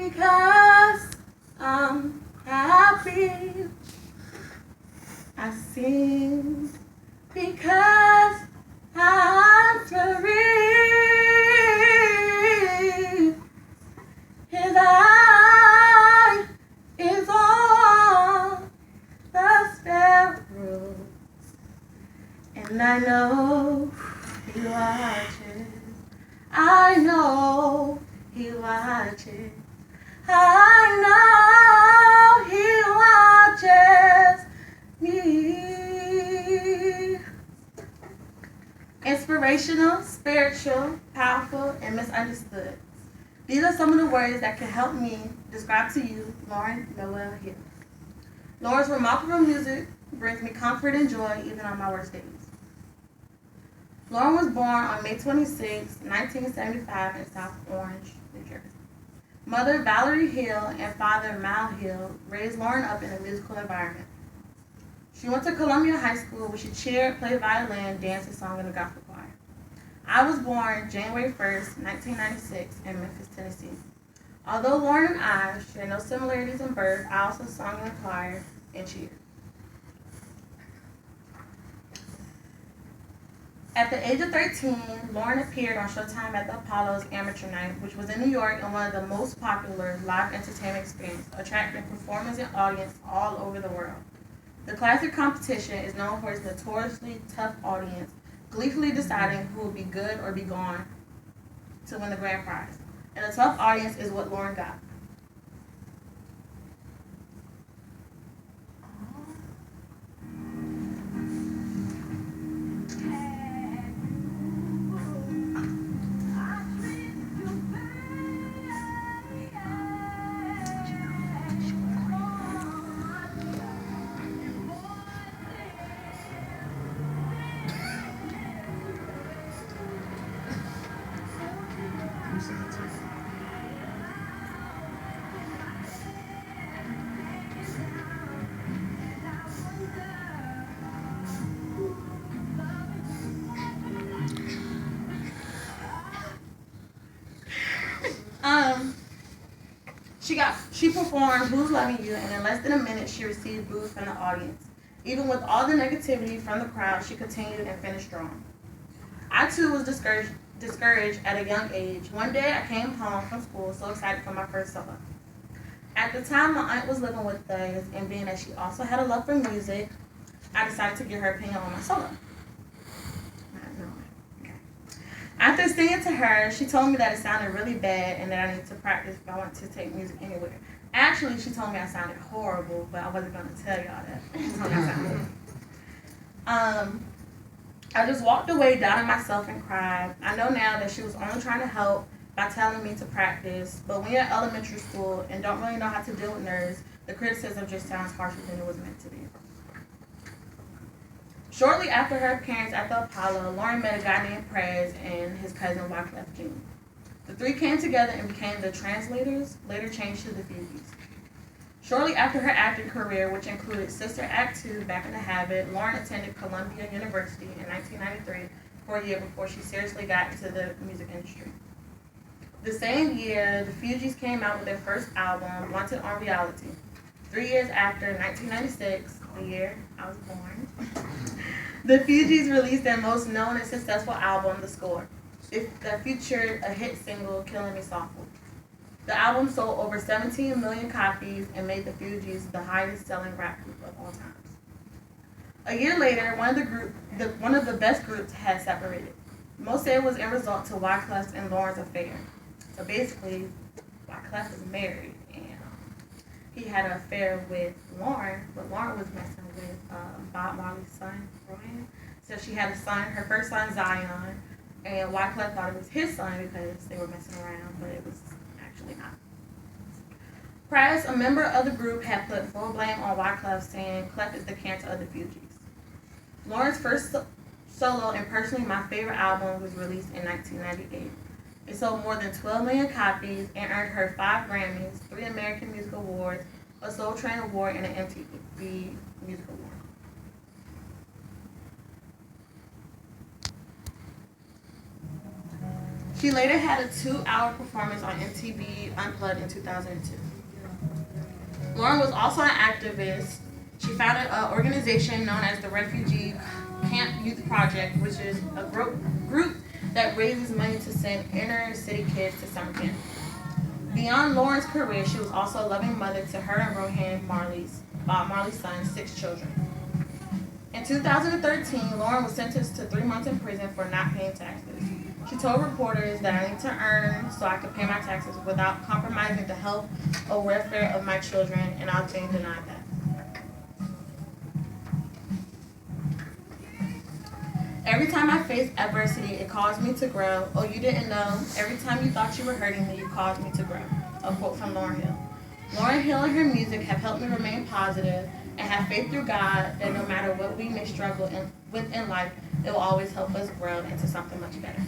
because I'm happy. I sing because I'm free. His eye is on the sparrow, and I know he watches. I know he watches. I know he watches me. Inspirational, spiritual, powerful, and misunderstood. These are some of the words that can help me describe to you Lauren Noel Hill. Lauren's remarkable music brings me comfort and joy even on my worst days. Lauren was born on May 26, 1975 in South Orange, New Jersey. Mother Valerie Hill and father Mal Hill raised Lauren up in a musical environment. She went to Columbia High School where she cheered, played violin, danced, and sung in the gospel choir. I was born January 1st, 1996 in Memphis, Tennessee. Although Lauren and I share no similarities in birth, I also sung in the choir and cheered. At the age of 13, Lauren appeared on Showtime at the Apollo's Amateur Night, which was in New York and one of the most popular live entertainment experiences, attracting performers and audience all over the world. The classic competition is known for its notoriously tough audience, gleefully deciding who will be good or be gone to win the grand prize. And a tough audience is what Lauren got. She performed Who's Loving You, and in less than a minute she received boos from the audience. Even with all the negativity from the crowd, she continued and finished strong. I too was discouraged at a young age. One day I came home from school so excited for my first solo. At the time, my aunt was living with us, and being that she also had a love for music, I decided to get her opinion on my solo. After singing to her, she told me that it sounded really bad and that I needed to practice if I wanted to take music anywhere. Actually, she told me I sounded horrible, but I wasn't going to tell y'all that. She told me I sounded I just walked away, doubting myself, and cried. I know now that she was only trying to help by telling me to practice, but when you're in elementary school and don't really know how to deal with nerves, the criticism just sounds harsher than it was meant to be. Shortly after her appearance at the Apollo, Lauren met a guy named Prez and his cousin Wyclef Jean. The three came together and became the Translators, later changed to the Fugees. Shortly after her acting career, which included Sister Act 2, Back in the Habit, Lauren attended Columbia University in 1993 for a year before she seriously got into the music industry. The same year, the Fugees came out with their first album, Wanted on Reality. 3 years after, 1996, the year I was born, the Fugees released their most known and successful album, The Score. It featured a hit single, Killing Me Softly. The album sold over 17 million copies and made the Fugees the highest-selling rap group of all times. A year later, one of the best groups had separated. Most say it was in result to Wyclef's and Lauren's affair. So basically, Wyclef is married, and he had an affair with Lauren, but Lauren was messing with Bob Marley's son, Brian. So she had a son, her first son, Zion, and Wyclef thought it was his son because they were messing around, but it was actually not. Price, a member of the group, had put full blame on Wyclef, saying Clef is the cancer of the Fugees. Lauren's first solo and personally my favorite album was released in 1998. It sold more than 12 million copies and earned her 5 Grammys, 3 American Music Awards, a Soul Train Award, and an MTV Music Award. She later had a 2-hour performance on MTV Unplugged in 2002. Lauren was also an activist. She founded an organization known as the Refugee Camp Youth Project, which is a group that raises money to send inner city kids to summer camp. Beyond Lauren's career, she was also a loving mother to her and Rohan Marley's son's 6 children. In 2013, Lauren was sentenced to 3 months in prison for not paying taxes. She told reporters that I need to earn so I could pay my taxes without compromising the health or welfare of my children, and I've been denied that. Every time I face adversity, it caused me to grow. Oh, you didn't know? Every time you thought you were hurting me, you caused me to grow. A quote from Lauryn Hill. Lauryn Hill and her music have helped me remain positive and have faith through God that no matter what we may struggle with in life, it will always help us grow into something much better.